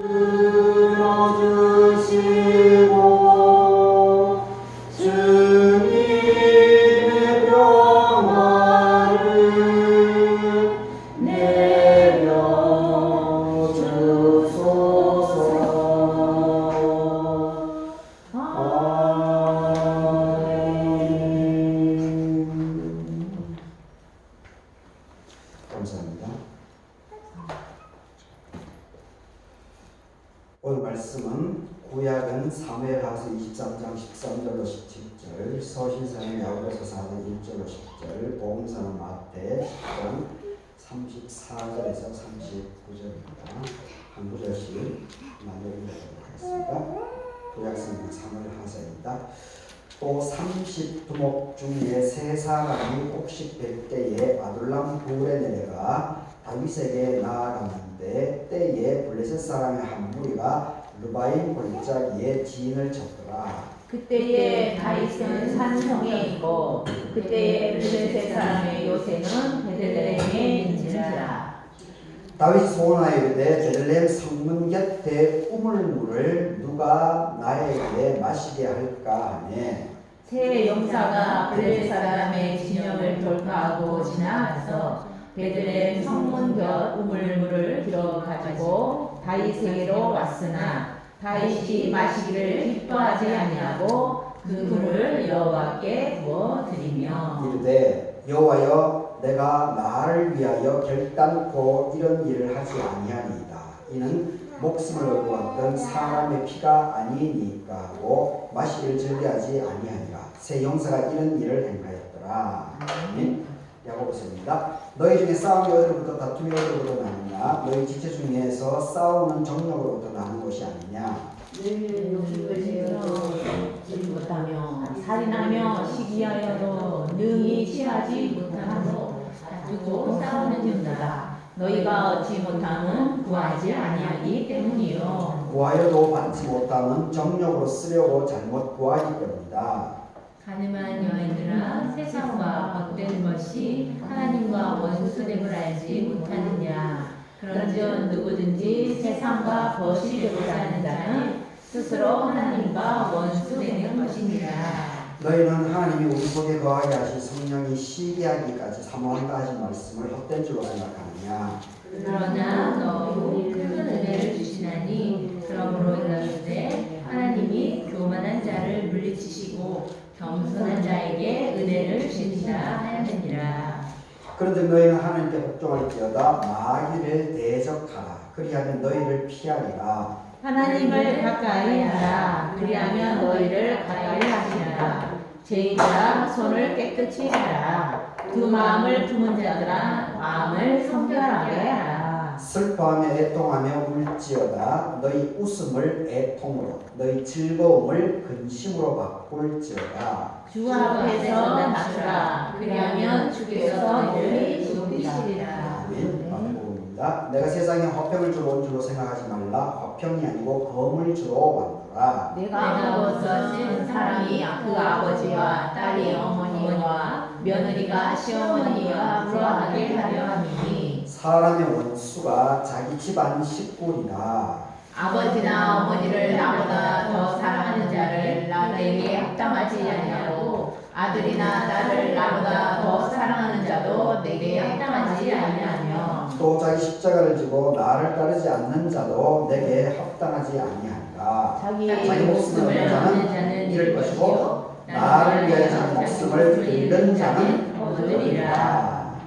들어주시고 주님의 평화를 내려주소서. 감사합니다. 오늘 말씀은 구약은 사무엘하서 23장 13절로 17절, 서신서는 야고보서 4장 1절로 10절, 복음서는 마태 10장 34절에서 39절입니다. 한 구절씩 나눠 읽어보도록 하겠습니다. 구약 성경 사무엘하서입니다. 또 30두목 중에 세 사람이 옥식 때에 아둘람 불에 내려가 다윗에게 나아갔는데 때에 블레셋 사람의 한 무리가 르바임 골짜기에 진을 쳤더라. 그때에 다윗은 산성에 있고 그때에 블레셋 사람의 요새는 베들레헴에 있는지라. 다윗이 소원하여 이르되 베들레헴 성문 곁에 우물물을 누가 나에게 마시게 할까 하네. 새 용사가 블레셋 사람의 진영을 돌파하고 지나가서 베들레헴 성문 곁 우물물을 들어가지고 다윗에게로 왔으나 다윗이 마시기를 기뻐하지 아니하고 그 물을 여호와께 부어 드리며 이르되 여호와여 내가 나를 위하여 결단코 이런 일을 하지 아니하니이다. 이는 목숨을 얻고 왔던 사람의 피가 아니니까 하고 마시기를 즐겨하지 아니하니라. 새 용사가 이런 일을 행하였더라. 야고보서입니다. 너희 중에 싸움이 어디로부터 다툼이 어디로부터 나느냐? 너희 지체 중에서 싸우는 정력으로부터 나는 것이 아니냐? 늘 욕심을 지지 못하며 살인하며 시기하여도 능히 취하지 못하므로 다투고 싸우는 jun다. 너희가 얻지 못함은 구하지 아니하기 때문이요. 구하여도 받지 못함은 정력으로 쓰려고 잘못 구하기 때문이다. 가늠한 여인들아, 세상과 벗된 것이 하나님과 원수됨을 알지 못하느냐. 그런즉 누구든지 세상과 벗이려고자 하는 자는 스스로 하나님과 원수되는 것이니라. 너희는 하나님이 우리 속에 거하게 하신 성령이 시기하기까지 사모한다 하신 말씀을 헛된 줄로 생각하느냐? 그러나 너희 큰 은혜를 주시나니 그러므로 이르되 하나님이 교만한 자를 물리치시고 겸손한 자에게 은혜를 주시라 하였느니라. 그런즉 너희는 하나님께 복종할지어다 마귀를 대적하라. 그리하면 너희를 피하리라. 하나님을 가까이 하라. 그리하면 너희를 가까이 하시리라. 죄인들아 손을 깨끗이 하라. 두 마음을 품은 자들아 마음을 성결하게 하라. 슬퍼하며 애통하며 울지어다. 너희 웃음을 애통으로 너희 즐거움을 근심으로 바꿀지어다. 주 앞에서 낮추라. 그리하면 주께서 너희를 높이시리라. 마태복음입니다. 내가 세상에 화평을 주러 온 줄로 생각하지 말라. 화평이 아니고 검을 주러 왔노라. 내가 벗어진 사람이 그 아버지와 딸이 어머니와 며느리가 시어머니와 불화하게 하려 함이니 사람의 원수가 자기 집안 식구이다. 아버지나 어머니를 나보다 더 사랑하는 자를 나에게 합당하지 아니하고 아들이나 딸을 나보다 더 사랑하는 자도 내게 합당하지 아니하며 또 자기 십자가를 지고 나를 따르지 않는 자도 내게 합당하지 아니하니라. 자기 목숨을 얻는 자는 잃을 것이고 나를 위하여 자기 목숨을 잃는 자는 얻으리라.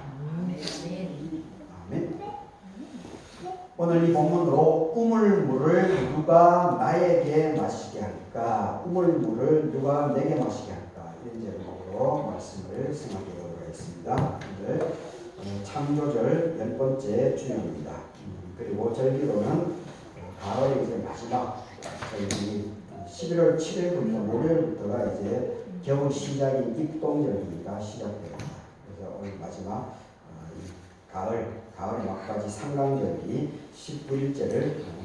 아멘. 오늘 이 본문으로 우물물을 누가 나에게 마시게 할까? 우물물을 누가 내게 마시게 할까? 이런 제목으로 말씀을 생각해 보도록 하겠습니다. 오늘 창조절 10번째 주년입니다. 그리고 절기로는 가을의 이제 마지막 11월 7일부터 목요일부터가 이제 겨울 시작인 입동절기가 시작됩니다. 그래서 오늘 마지막 가을 막바지 상강절기 19일째를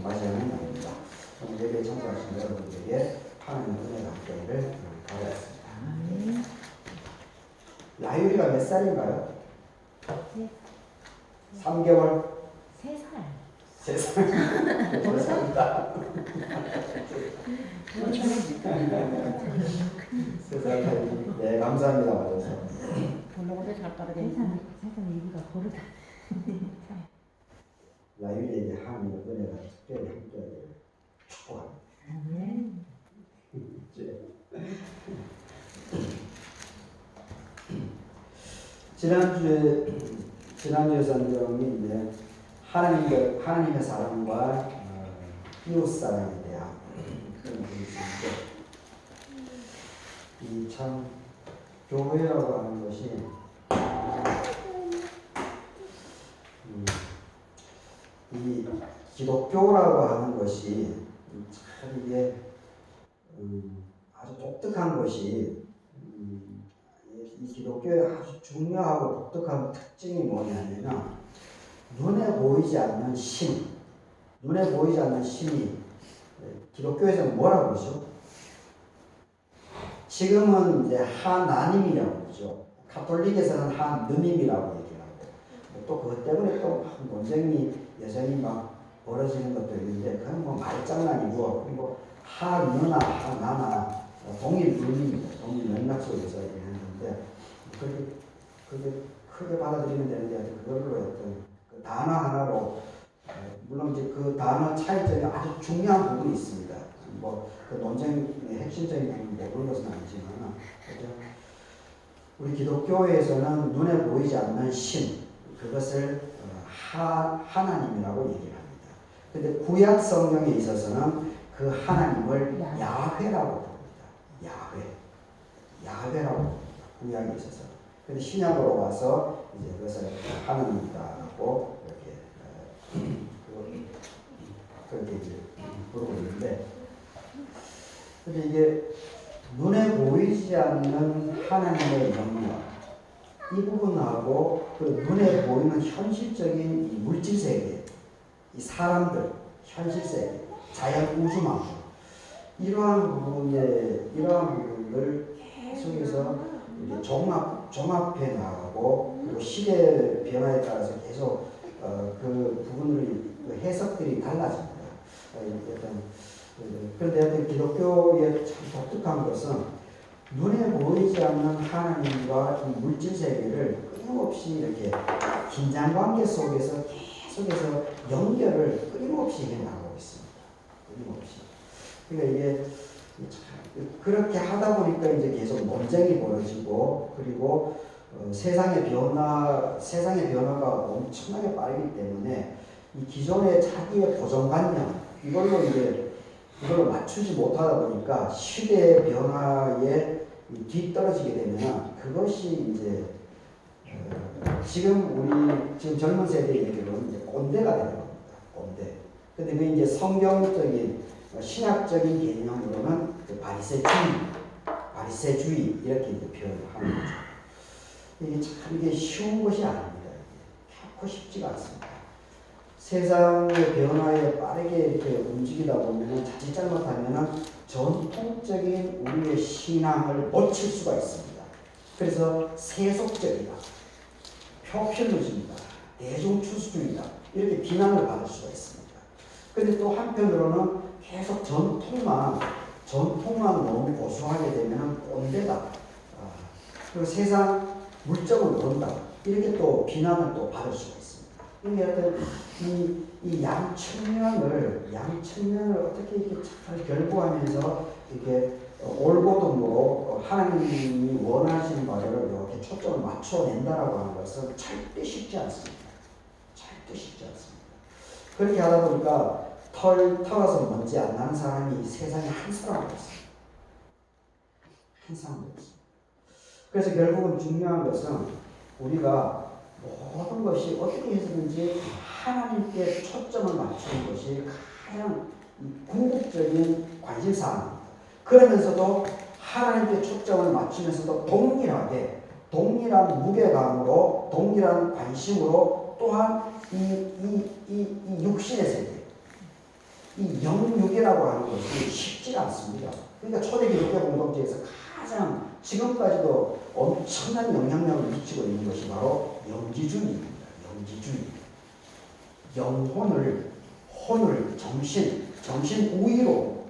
맞이하는 날입니다. 오늘 예배에 참석하신 여러분들에게 하나님의 은혜가 함께하기를 바라겠습니다. 라율이가 몇 살인가요? 3개월? 3살 세상 감사합니다. 세상 네 감사합니다. 맞아서 블로그도 잘 따르게. 세상 얘기가 고르다. 야유에게 하나님의 은혜가 특별히 함께하기를 축복합니다. 이제 지난주에 선생님이 이제 하나님의 사랑과 이웃 사랑에 대한 그런 것인데 이 참 교회라고 하는 것이 이 기독교라고 하는 것이 참 이게 아주 독특한 것이 이 기독교의 아주 중요하고 독특한 특징이 뭐냐면 눈에 보이지 않는 신, 눈에 보이지 않는 신이 기독교에서는 뭐라고 그러죠? 지금은 이제 하나님이라고 그러죠. 가톨릭에서는 하느님이라고 얘기를 하고 또 그것 때문에 또 논쟁이 여전히 막 벌어지는 것도 있는데 그건 뭐 말장난이고 그리고 하느나 하나나 동일 의미입니다. 동일 맥락 속에서 얘기하는데 그게 크게 받아들이면 되는데 그걸로 어떤 그 단어 하나로 물론 이제 그 단어 차이점이 아주 중요한 부분이 있습니다. 뭐 그 논쟁의 핵심적인 부분을 모르는 것은 아니지만 우리 기독교에서는 눈에 보이지 않는 신 그것을 하나님이라고 얘기를 합니다. 그런데 구약 성경에 있어서는 그 하나님을 야훼라고 부릅니다. 야훼라고 부릅니다. 구약에 있어서. 그런데 신약으로 와서 이제 그것을 하나님이다라고 그렇게 이제 부르고 있는데, 근데 이게 눈에 보이지 않는 하나님의 영역 이 부분하고 그 눈에 보이는 현실적인 이 물질 세계, 이 사람들 현실 세계, 자연 우주망 이러한 부분을 계속해서 종합해 나가고 그리고 시대 변화에 따라서 계속 그 부분들이 해석들이 달라집니다. 그런데 기독교의 참 독특한 것은 눈에 보이지 않는 하나님과 이 물질 세계를 끊임없이 이렇게 긴장관계 속에서 계속해서 연결을 끊임없이 해나가고 있습니다. 끊임없이. 그러니까 이게 그렇게 하다 보니까 이제 계속 논쟁이 벌어지고 그리고 세상의 변화가 엄청나게 빠르기 때문에 이 기존의 자기의 고정관념 이걸로 맞추지 못하다 보니까 시대의 변화에 뒤떨어지게 되면 그것이 이제 지금 젊은 세대의 얘기로는 이제 꼰대가 되는 겁니다. 꼰대. 근데 그 이제 성경적인 신학적인 개념으로는 그 바리새주의 이렇게 이제 표현을 하는 거죠. 이게 쉬운 것이 아닙니다. 결코 쉽지가 않습니다. 세상의 변화에 빠르게 이렇게 움직이다 보면 자칫 잘못하면 전통적인 우리의 신앙을 놓칠 수가 있습니다. 그래서 세속적이다, 표퓰리즘이다, 대중추수주의다 이렇게 비난을 받을 수가 있습니다. 그런데 또 한편으로는 계속 전통만 너무 고수하게 되면 꼰대다. 그리고 세상 물정을 모른다. 이렇게 또 비난을 또 받을 수가 있습니다. 그러니까 이 양측면을 어떻게 이렇게 잘 결부하면서 이렇게 올고등으로 하나님이 원하시는 바를 이렇게 초점을 맞춰낸다라고 하는 것은 절대 쉽지 않습니다. 절대 쉽지 않습니다. 그렇게 하다 보니까 털어서 먼지 안 나는 사람이 세상에 한 사람도 없습니다. 한 사람도 없습니다. 그래서 결국은 중요한 것은 우리가 모든 것이 어떻게 해서든지 하나님께 초점을 맞추는 것이 가장 궁극적인 관심사입니다. 그러면서도 하나님께 초점을 맞추면서도 동일한 무게감으로 동일한 관심으로 또한 이 육신의 세계, 이 영육이라고 하는 것이 쉽지 않습니다. 그러니까 초대 기독교 공동체에서 가장 지금까지도 엄청난 영향력을 미치고 있는 것이 바로 영지주의입니다. 영지주의. 영혼을 혼을 정신 우위로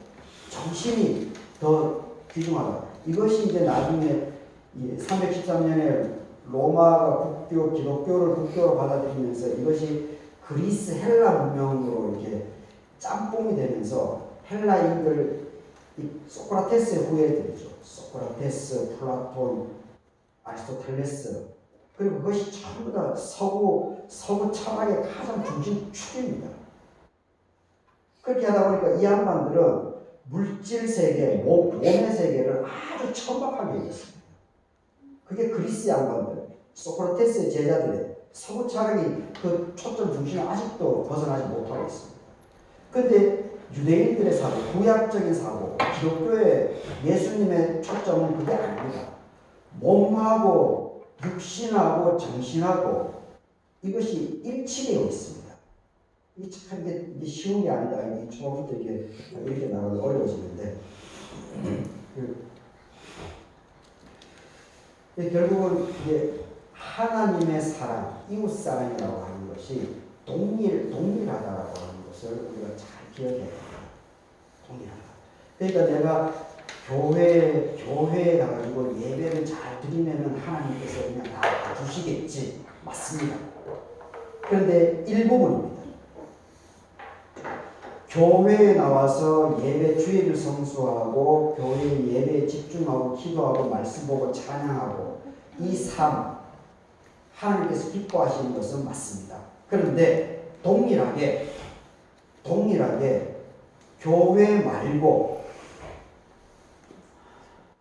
정신이 더 귀중하다. 이것이 이제 나중에 313년에 로마가 기독교를 국교로 받아들이면서 이것이 그리스 헬라 문명으로 이렇게 짬뽕이 되면서 헬라인들 소크라테스의 후예들이죠. 소크라테스, 플라톤, 아리스토텔레스, 그리고 그것이 전부 다 서구 철학의 가장 중심축입니다. 그렇게 하다 보니까 이 양반들은 물질 세계, 몸의 세계를 아주 천박하게 얘기했습니다. 그게 그리스 양반들, 소크라테스의 제자들의 서구 철학이 그 초점 중심을 아직도 벗어나지 못하고 있습니다. 그런데 유대인들의 사고, 구약적인 사고, 기독교의 예수님의 초점은 그게 아닙니다. 몸하고 육신하고 정신하고 이것이 일치되어 있습니다. 이게 쉬운 게 아니다. 이게 처음부터 이렇게 나가면 어려워지는데 결국은 이게 하나님의 사랑, 이웃 사랑이라고 하는 것이 동일하다라고 하는 것을 우리가 잘 기억해야 됩니다. 동일하다. 그러니까 내가 교회에 가가지고 예배를 잘 드리면 하나님께서 그냥 다 주시겠지. 맞습니다. 그런데 일부분입니다. 교회에 나와서 예배 주일을 성수하고 교회 예배에 집중하고 기도하고 말씀 보고 찬양하고 이 삶 하나님께서 기뻐하시는 것은 맞습니다. 그런데 동일하게 교회 말고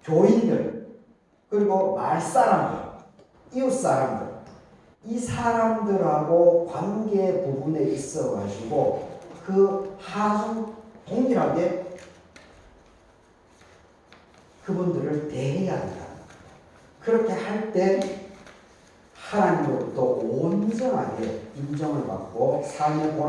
교인들 그리고 말사람들, 이웃사람들 이 사람들하고 관계 부분에 있어 가지고 그 아주 동일하게 그분들을 대해야 한다. 그렇게 할 때 하나님으로부터 온전하게 인정을 받고 삶의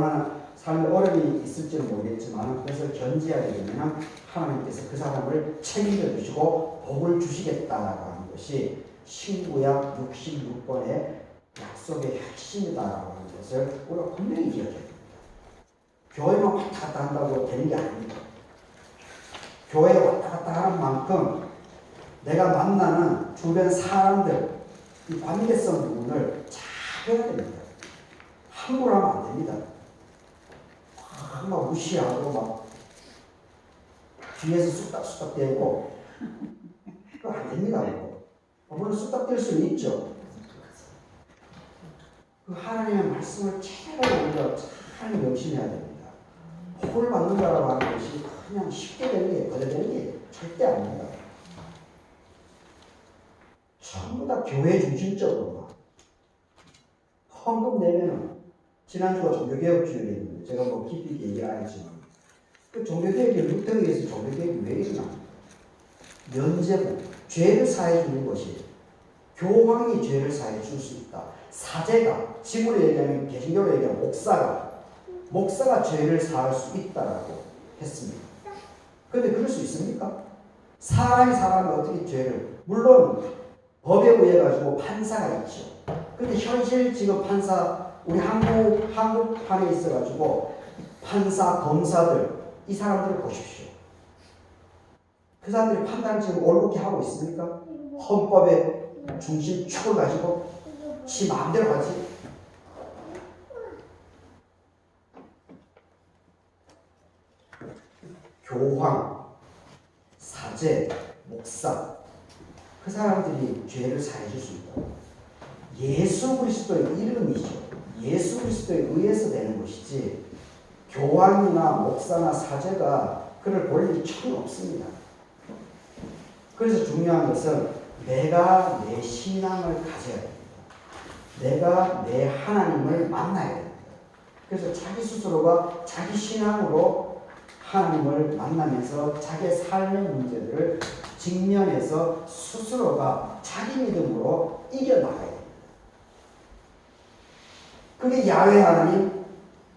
어려움이 있을지는 모르겠지만 그것을 견지하게 되면 하나님께서 그 사람을 책임져 주시고 복을 주시겠다라고 하는 것이 신구약 66번의 약속의 핵심이다라고 하는 것을 우리가 분명히 기억해야 됩니다. 교회만 왔다 갔다 한다고 되는 게 아닙니다. 교회에 왔다 갔다 하는 만큼 내가 만나는 주변 사람들 이 관계성 부분을 잘 해야 됩니다. 함부로 하면 안 됩니다. 막 무시하고 막 뒤에서 쑥닥쑥닥 대고 그거 안 됩니다. 물론 쑥닥 댈 수는 있죠. 그 하나님의 말씀을 제대로 우리가 잘 명심해야 됩니다. 복을 받는다라고 하는 것이 그냥 쉽게 되는 게 거대되는 게 절대 아닙니다. 전부 다 교회 중심적으로 헌금 내면은 지난주가 종교개혁주일이었는데 제가 뭐 깊이 얘기를 안 했지만 그 종교개혁이 루터교에서 종교개혁이 왜 일어나? 면제부, 죄를 사해 주는 것이 교황이 죄를 사해 줄 수 있다. 사제가, 지구로 얘기하면 개신교로 얘기하면 목사가 죄를 사할 수 있다라고 했습니다. 그런데 그럴 수 있습니까? 사람이 어떻게 죄를, 물론 법에 의해 가지고 판사가 있죠. 근데 현실 지금 판사, 우리 한국판에 있어 가지고 판사, 검사들 이 사람들을 보십시오. 그 사람들이 판단을 지금 올곧게 하고 있습니까? 헌법의 중심축을 가지고 지 마음대로 가지. 교황, 사제, 목사 그 사람들이 죄를 사해 줄 수 있다. 예수 그리스도의 이름이죠. 예수 그리스도에 의해서 되는 것이지 교황이나 목사나 사제가 그를 볼 일이 전혀 없습니다. 그래서 중요한 것은 내가 내 신앙을 가져야 됩니다. 내가 내 하나님을 만나야 됩니다. 그래서 자기 스스로가 자기 신앙으로 하나님을 만나면서 자기의 삶의 문제들을 직면해서 스스로가 자기 믿음으로 이겨나가야 됩니다. 그게 야훼 하나님,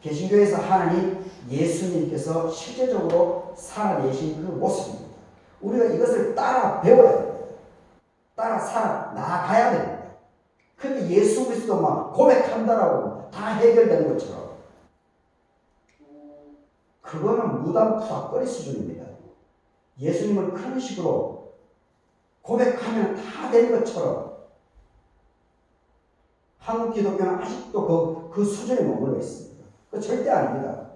개신교에서 하나님, 예수님께서 실제적으로 살아내신 그 모습입니다. 우리가 이것을 따라 배워야 됩니다. 따라 나아가야 됩니다. 근데 예수 그리스도만 고백한다라고 다 해결되는 것처럼 그거는 무당푸닥거리 수준입니다. 예수님을 그런 식으로 고백하면 다 된 것처럼 한국 기독교는 아직도 그 수준에 머물러 있습니다. 그 절대 아닙니다.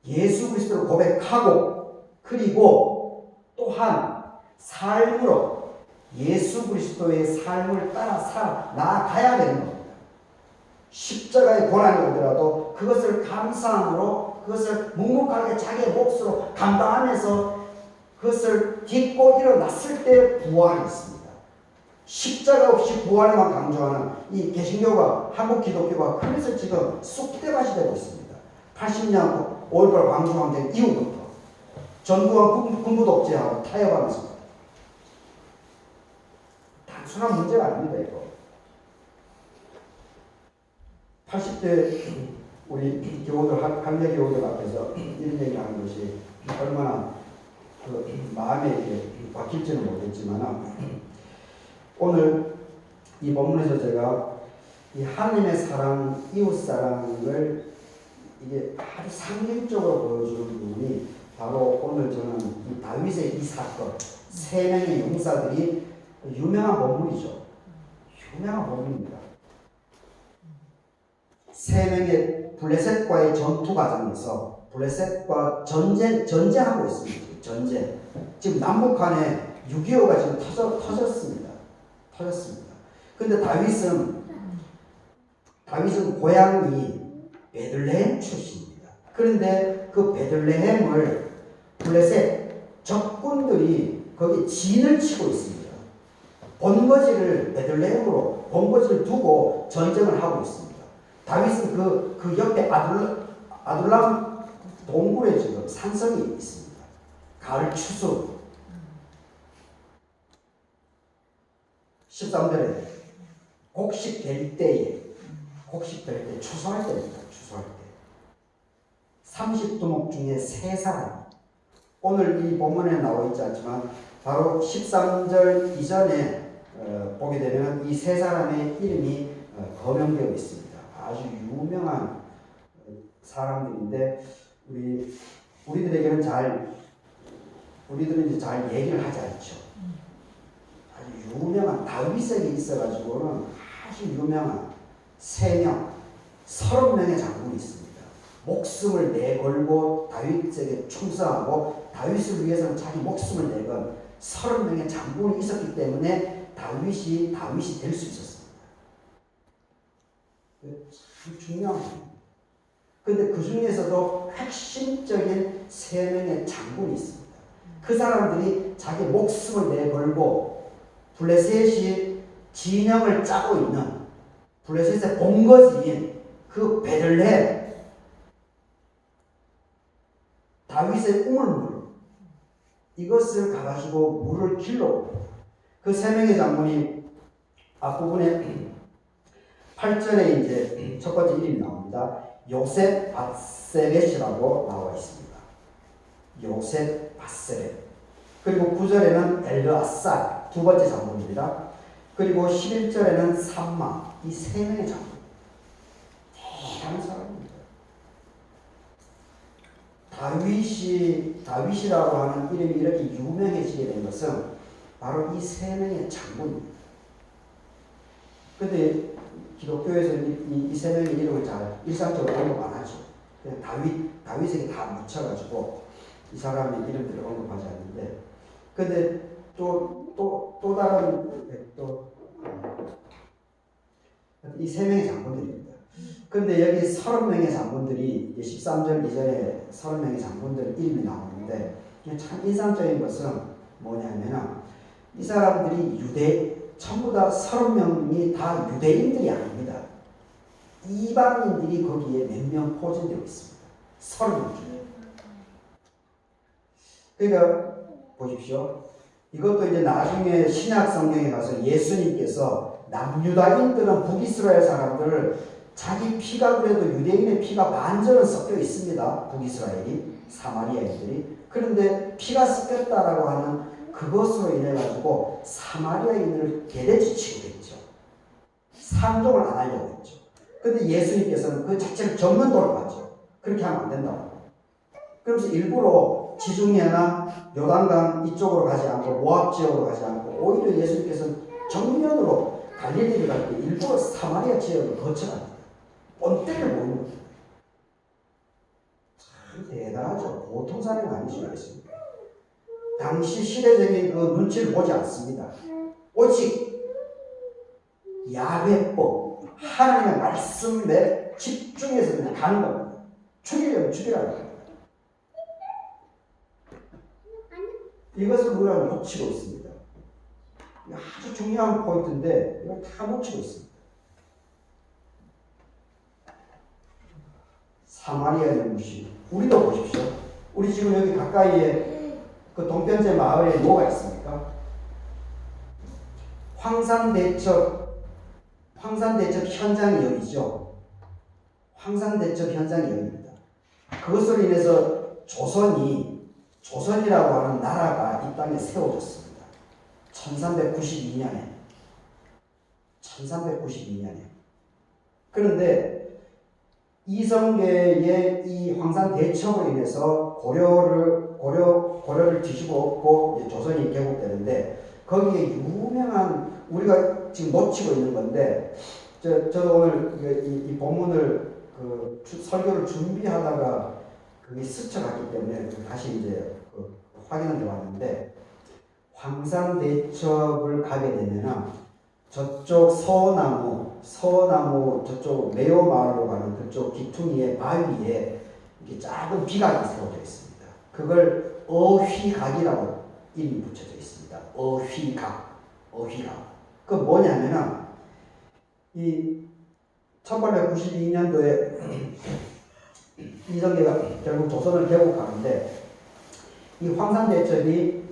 예수 그리스도를 고백하고 그리고 또한 삶으로 예수 그리스도의 삶을 따라 나아가야 되는 겁니다. 십자가의 고난이 오더라도 그것을 감사함으로 그것을 묵묵하게 자기의 몫으로 감당하면서 그것을 딛고 일어났을 때 부활이 있습니다. 십자가 없이 부활만 강조하는 이 개신교가 한국 기독교가 그래서 지금 쑥대밭이 되고 있습니다. 80년 5.18 광주항쟁 이후부터 전두환 군부 독재하고 타협하면서 단순한 문제가 아닙니다. 이거 80대 우리 교우들 할매 교우들 앞에서 이런 얘기하는 것이 얼마나 그 마음에 이렇게 박힐지는 모르겠지만 오늘 이 본문에서 제가 이 하나님의 사랑, 이웃 사랑을 이게 아주 상징적으로 보여주는 부분이 바로 오늘 저는 이 다윗의 이 사건, 세 명의 용사들이 유명한 본문이죠. 유명한 본문입니다. 세 명의 블레셋과의 전투 과정에서 블레셋과 전쟁하고 있습니다. 전쟁. 지금 남북 간에 6.25가 지금 터졌습니다. 근데 다윗은 고향이 베들레헴 출신입니다. 그런데 그 베들레헴을 블레셋 적군들이 거기 진을 치고 있습니다. 베들레헴으로 본거지를 두고 전쟁을 하고 있습니다. 다윗은 그 옆에 아둘람 동굴에 지금 산성이 있습니다. 가을 추수 13절에 곡식 될 때에 추수할 때입니다. 추수할 때 30두목 중에 3사람 오늘 이 본문에 나와 있지 않지만 바로 13절 이전에 보게 되면 이 3사람의 이름이 거명되어 있습니다. 아주 유명한 사람들인데 우리들은 이제 잘 얘기를 하지 않죠. 아주 유명한 다윗에게 있어가지고는 아주 유명한 3명, 30명의 장군이 있습니다. 목숨을 내걸고 다윗에게 충성하고 다윗을 위해서는 자기 목숨을 내건 30명의 장군이 있었기 때문에 다윗이 될 수 있었습니다. 참 중요한 겁니다. 그런데 그 중에서도 핵심적인 3명의 장군이 있습니다. 그 사람들이 자기 목숨을 내걸고 블레셋이 진영을 짜고 있는 블레셋의 본거지인 그 베들레헴 다윗의 우물물 이것을 가가지고 물을 길러 그 3명의 장군이 앞부분에 8절에 이제 첫 번째 이름이 나옵니다. 요셉 밧세벳이라고 나와 있습니다. 요셉 밧세벳. 그리고 9절에는 엘르아살 두 번째 장군입니다. 그리고 11절에는 삼마 이 3명의 장군. 대단한 사람입니다. 다윗이라고 하는 이름이 이렇게 유명해지게 된 것은 바로 이 3명의 장군입니다. 근데 기독교에서는 이 3명의 이름을 잘 일상적으로 언급 안 하죠. 그냥 다윗에게 다 묻혀가지고 이 사람의 이름들을 언급하지 않는데, 근데 또 다른 이 3명의 장군들입니다. 근데 여기 30명의 장군들이 13절 이전에 30명의 장군들 이름이 나오는데 참 인상적인 것은 뭐냐면 이 사람들이 전부 다 30명이 다 유대인들이 아닙니다. 이방인들이 거기에 몇 명 포진되어 있습니다. 30명 중에. 그러니까 보십시오. 이것도 이제 나중에 신약 성경에 가서 예수님께서 남유다인들은 북이스라엘 사람들을 자기 피가 그래도 유대인의 피가 반절은 섞여 있습니다. 북이스라엘이 사마리아인들이. 그런데 피가 섞였다라고 하는 그것으로 인해 가지고 사마리아인을 개대지치고 했죠. 상종을 안 하려고 했죠. 그런데 예수님께서는 그 자체를 정면도로 봤죠. 그렇게 하면 안 된다고. 그러면서 일부러 지중해나 요단강 이쪽으로 가지 않고 모압 지역으로 가지 않고 오히려 예수님께서는 정면으로 갈릴리를 갈 때 일부러 사마리아 지역을 거쳐갑니다. 본때를 보는 겁니다. 참 대단하죠. 보통 사람이 아니죠. 예수님. 당시 시대적인 그 눈치를 보지 않습니다. 오직 야훼법, 하나님의 말씀에 집중해서 그냥 가는 겁니다. 죽이려면 죽이라는 겁니다. 이것을 우리가 놓치고 있습니다. 아주 중요한 포인트인데 이걸 다 놓치고 있습니다. 사마리아의 무시. 우리도 보십시오. 우리 지금 여기 가까이에 그 동편제 마을에 뭐가 있습니까? 황산대첩 현장이 여기죠. 황산대첩 현장이 여기입니다. 그것으로 인해서 조선이라고 하는 나라가 이 땅에 세워졌습니다. 1392년에. 그런데 이성계의 이 황산대첩으로 인해서 고려를 뒤집어 엎고 이제 조선이 개국되는데 거기에 유명한 우리가 지금 놓치고 있는 건데 저도 오늘 이 본문을 그 설교를 준비하다가 그게 스쳐갔기 때문에 다시 이제 확인을 해봤는데 황산대첩을 가게 되면은 저쪽 서나무 저쪽 매호마을로 가는 그쪽 기퉁이의 바위에 이렇게 작은 비각이 세워져 있습니다. 그걸 어휘각이라고 이름이 붙여져 있습니다. 어휘각. 그 뭐냐면은 이 1892년도에 이성계가 결국 조선을 개국하는데 이 황산대첩은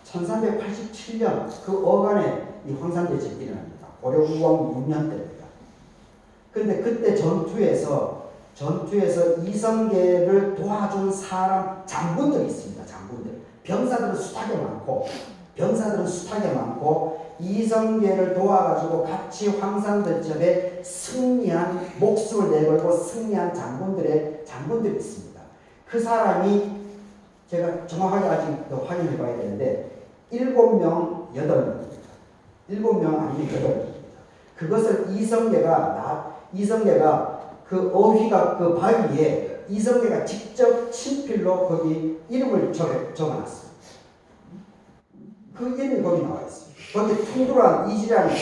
1387년 그 어간에 이 황산대첩이 일어납니다. 고려우왕 6년 때입니다. 그런데 그때 전투에서 이성계를 도와준 사람 장군들이 있습니다. 장군들. 병사들은 숱하게 많고 이성계를 도와가지고 같이 황산대첩에 목숨을 내걸고 승리한 장군들이 있습니다. 그 사람이 제가 정확하게 아직 더 확인해 봐야 되는데 7명, 8명입니다. 7명 아니면 8명입니다. 그것을 이성계가 그 어휘가 그 바위에 이성계가 직접 친필로 거기 이름을 적어놨어요. 그 이름이 거기 나와 있습니다. 거기 퉁두란 이지라는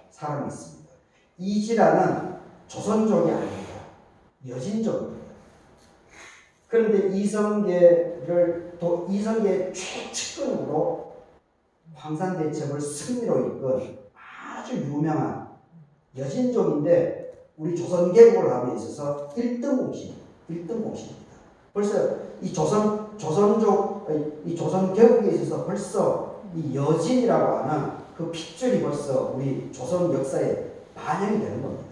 사람이 있습니다. 이지라는 조선족이 아닙니다. 여진족입니다. 그런데 이성계의 최측근으로 황산대첩을 승리로 이끈 아주 유명한 여진족인데 우리 조선 개국을 함에 있어서 1등 공신입니다. 벌써 이 조선 개국에 있어서 벌써 이 여진이라고 하는 그 핏줄이 벌써 우리 조선 역사에 반영이 되는 겁니다.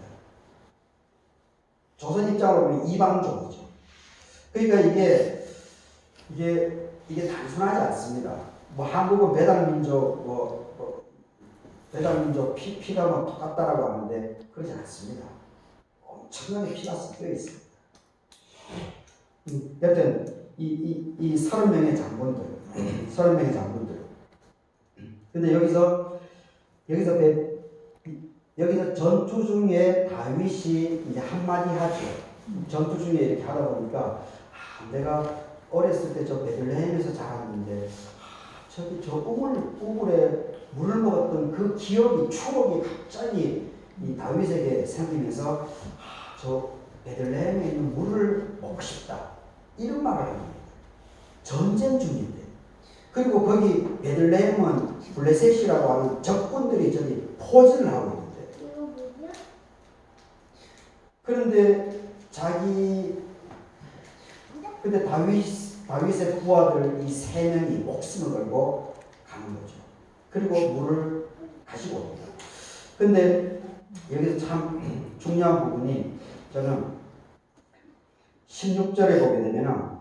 조선 입장으로 보면 이방족이죠. 그러니까 이게 단순하지 않습니다. 뭐 한국은 배달민족 피가 뭐 똑같다라고 하는데 그러지 않습니다. 엄청나게 피가 섞여 있습니다. 여튼 이 30명의 장군들. 근데 여기서 전투 중에 다윗이 이제 한마디 하죠. 전투 중에 이렇게 하다 보니까 내가 어렸을 때 저 베들레헴에서 자랐는데 저기 저 우물에 물을 먹었던 그 추억이 갑자기 이 다윗에게 생기면서 저 베들레헴에 있는 물을 먹고 싶다. 이런 말을 합니다. 전쟁 중인데. 그리고 거기 베들레헴은 블레셋이라고 하는 적군들이 저기 포진을 하고 있는데. 그런데 근데 다윗의 부하들 이 3명이 목숨을 걸고 가는 거죠. 그리고 물을 가지고 옵니다. 근데 여기서 참 중요한 부분이 저는 16절에 보게 되면은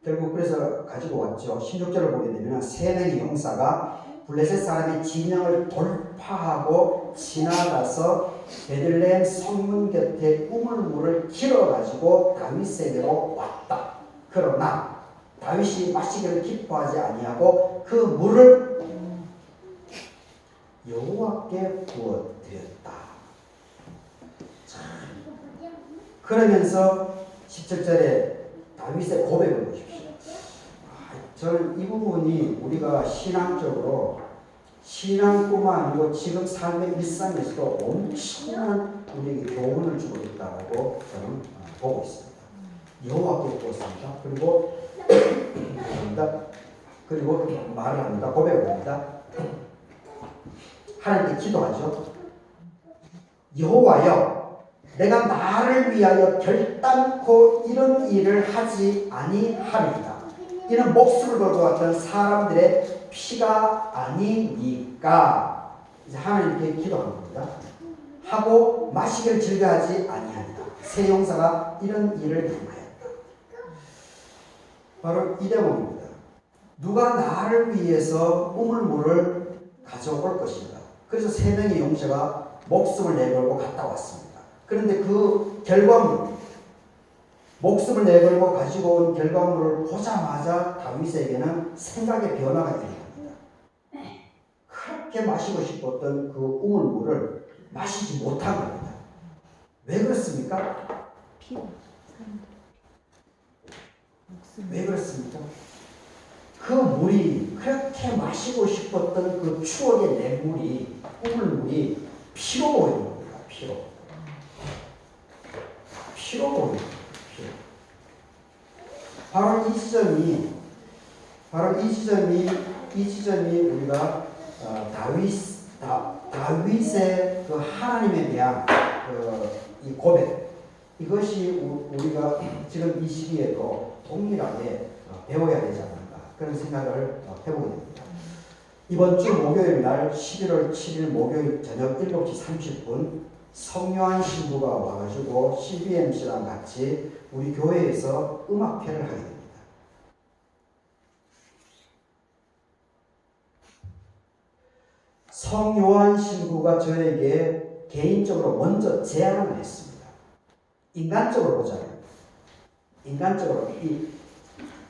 결국 그래서 가지고 왔죠. 16절을 보게 되면은 3명의 용사가 블레셋 사람의 진영을 돌파하고 지나가서 베들레헴 성문 곁에 우물물을 길어가지고 다윗에게로 왔다. 그러나 다윗이 마시기를 기뻐하지 아니하고 그 물을 여호와께 부어드렸다. 그러면서 17절에 다윗의 고백을 보십시오. 저는 이 부분이 우리가 신앙뿐만 아니고 지금 삶의 일상에서도 엄청난 우리에게 교훈을 주고 있다고 저는 보고 있습니다. 여호와께 부었습니다. 그리고 말을 합니다. 고백을 합니다. 하나님께 기도하죠. 여호와여, 내가 나를 위하여 결단코 이런 일을 하지 아니하리이다. 이는 목숨을 걸고 왔던 사람들의 피가 아니니까. 이제 하나님께 기도하는 겁니다. 하고 마시기를 즐겨하지 아니하리다. 세 용사가 이런 일을 행하였다. 바로 이 대목입니다. 누가 나를 위해서 우물물을 가져올 것인가. 그래서 세 명의 용사가 목숨을 내걸고 갔다 왔습니다. 그런데 그 결과물, 목숨을 내걸고 가지고 온 결과물을 보자마자 다윗에게는 생각의 변화가 일어납니다. 그렇게 마시고 싶었던 그 우물물을 마시지 못한 겁니다. 왜 그렇습니까? 피가 왜 그렇습니까? 그 물이, 그렇게 마시고 싶었던 그 추억의 냇물이, 우물물이 피로 보이는 겁니다. 피로 보이는 겁니다. 바로 이 지점이 우리가 다윗의 그 하나님에 대한 이 고백, 이것이 우리가 지금 이 시기에도 동일하게 배워야 되지 않는가, 그런 생각을 해보게 됩니다. 이번 주 목요일 날 11월 7일 목요일 저녁 7시 30분 성요한 신부가 와가지고 CBMC랑 같이 우리 교회에서 음악회를 하게 됩니다. 성요한 신부가 저에게 개인적으로 먼저 제안을 했습니다. 인간적으로 보자면,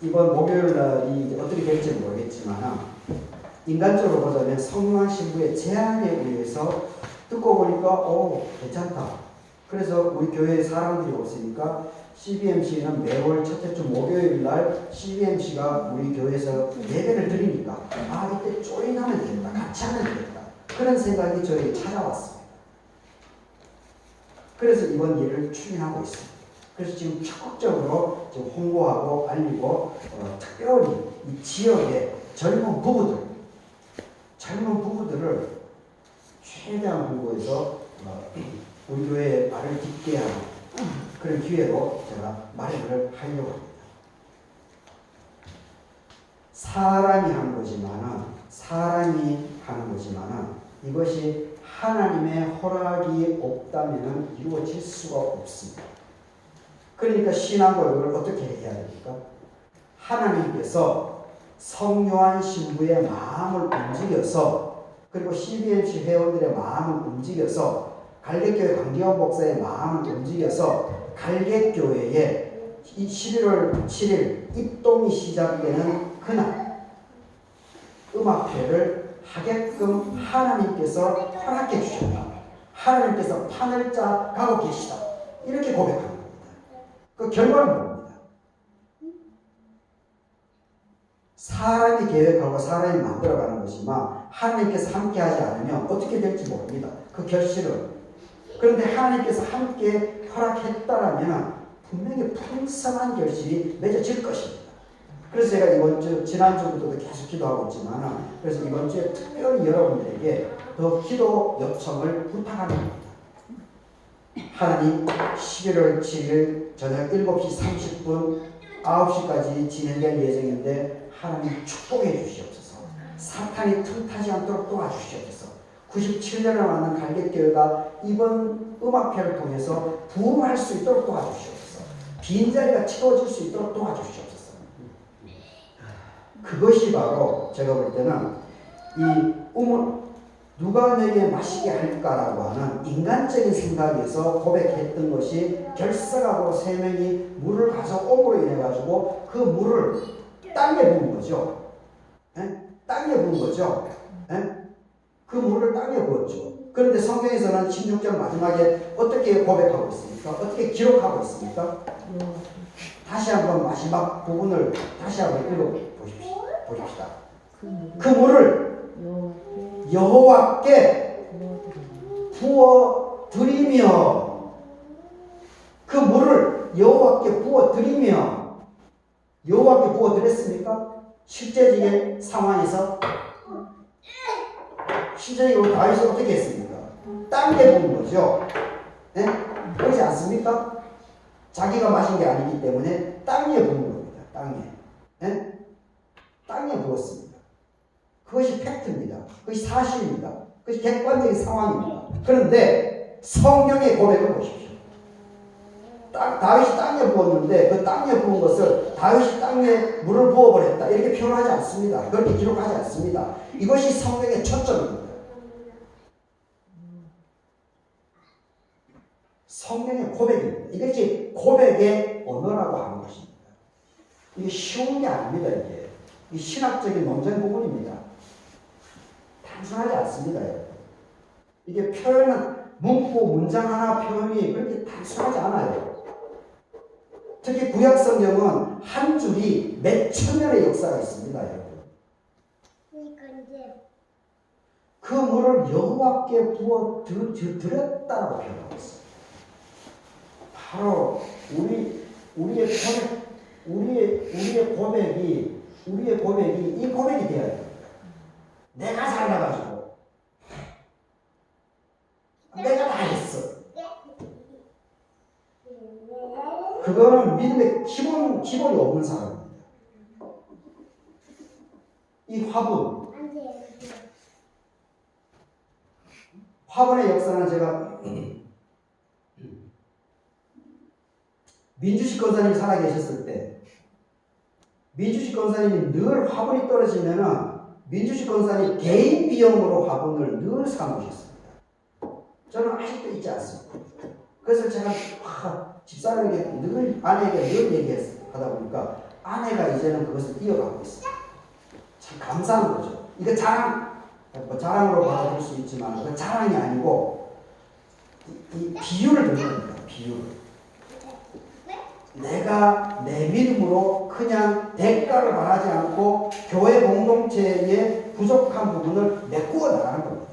이번 목요일 날이 어떻게 될지 모르겠지만, 인간적으로 보자면 성요한 신부의 제안에 의해서 듣고 보니까 괜찮다. 그래서 우리 교회에 사람들이 없으니까 CBMC는 매월 첫째 주 목요일 날 CBMC가 우리 교회에서 예배를 드리니까 이때 조인하면 되겠다. 같이 하면 되겠다. 그런 생각이 저에게 찾아왔습니다. 그래서 이번 일을 추진하고 있습니다. 그래서 지금 적극적으로 지금 홍보하고 알리고 특별히 이 지역의 젊은 부부들을 최대한 홍보해서 우리 교회에 말을 듣게 하는 그런 기회로 제가 말을 하려고 합니다. 사람이 하는 거지만은 이것이 하나님의 허락이 없다면 이루어질 수가 없습니다. 그러니까 신앙고백을 어떻게 해야 됩니까? 하나님께서 성요한 신부의 마음을 움직여서, 그리고 CBMC 회원들의 마음을 움직여서, 갈개교회 강기원 목사의 마음을 움직여서 갈개교회에 11월 7일 입동이 시작되는 그날 음악회를 하게끔 하나님께서 허락해 주셨다. 하나님께서 판을 짜 가고 계시다. 이렇게 고백하는 겁니다. 그 결과는 뭡니까? 사람이 계획하고 사람이 만들어가는 것이지만 하나님께서 함께하지 않으면 어떻게 될지 모릅니다. 그 결실은. 그런데 하나님께서 함께 허락했다라면 분명히 풍성한 결실이 맺어질 것입니다. 그래서 제가 지난주부터도 계속 기도하고 있지만, 그래서 이번 주에 특별히 여러분들에게 더 기도 요청을 부탁하는 겁니다. 하나님, 11월 7일 저녁 7시 30분 9시까지 진행될 예정인데 하나님 축복해 주시옵소서. 사탄이 틈타지 않도록 도와주시옵소서. 97년을 맞는 갈개교회가 이번 음악회를 통해서 부흥할 수 있도록 도와주시옵소서. 빈자리가 채워질 수 있도록 도와주시옵소서. 그것이 바로 제가 볼 때는 이 누가 내게 마시게 할까라고 하는 인간적인 생각에서 고백했던 것이 결석하고 세 명이 물을 가져옴으로 인해 가지고 그 물을 땅에 부은 거죠. 에? 땅에 부은 거죠. 에? 그 물을 땅에 부었죠. 그런데 성경에서는 16절 마지막에 어떻게 고백하고 있습니까? 어떻게 기록하고 있습니까? 다시 한번 마지막 부분을 다시 한번 보십시다. 그 물을 여호와께 부어 드리며, 그 물을 여호와께 부어 드리며, 여호와께 부어 드렸습니까? 실제적인 상황에서 실제적으로 다윗이 어떻게 했습니까? 땅에 부은 거죠. 네? 그렇지 않습니까? 자기가 마신 게 아니기 때문에 땅에 부은 겁니다. 땅에. 네? 땅에 부었습니다. 그것이 팩트입니다. 그것이 사실입니다. 그것이 객관적인 상황입니다. 그런데 성경의 고백을 보십시오. 다윗이 땅에 부었는데 그 땅에 부은 것을 다윗이 땅에 물을 부어버렸다 이렇게 표현하지 않습니다. 그렇게 기록하지 않습니다. 이것이 성경의 초점입니다. 성경의 고백입니다. 이것이 고백의 언어라고 하는 것입니다. 이게 쉬운 게 아닙니다. 이게 신학적인 논쟁 부분입니다. 단순하지 않습니다. 이게 표현은 문구 문장 하나 표현이 그렇게 단순하지 않아요. 특히 구약 성경은 한 줄이 몇 천 년의 역사가 있습니다. 여러분. 그 물을 여호와께 부어 드렸다라고 표현하고 있습니다. 바로 우리의 고백이 이 고백이 되어야 됩니다. 내가 잘나가지고 내가 다 했어. 그거는 믿음의 기본이 없는 사람입니다. 이 화분의 역사는 제가 민주식 권사님이 살아계셨을 때 민주식 권사님이 늘 화분이 떨어지면은 민주식 권사님 개인 비용으로 화분을 늘 사놓으셨습니다. 저는 아직도 잊지 않습니다. 그래서 제가 집사람에게 아내에게 늘 얘기하다 보니까 아내가 이제는 그것을 이어가고 있습니다. 참 감사한 거죠. 이거 자랑으로 받아들일 수 있지만 그 자랑이 아니고 이 비유를 듣는 겁니다. 비유를. 내가 내 믿음으로 그냥 대가를 바라지 않고 교회 공동체의 부족한 부분을 메꾸어 나가는 겁니다.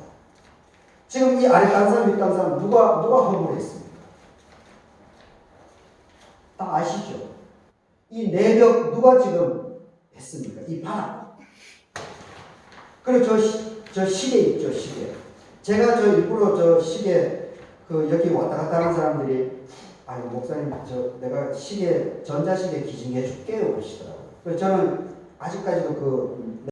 지금 이 아래 간 사람, 윗 간 사람 누가 허물했습니까? 다 아시죠? 이 내벽 누가 지금 했습니까? 이 바닥. 그리고 저 시계 있죠, 시계. 제가 일부러 저 시계 여기 왔다 갔다 하는 사람들이 아니 목사님 내가 전자시계 기증해 줄게요 그러시더라고요. 그래서 저는 아직까지도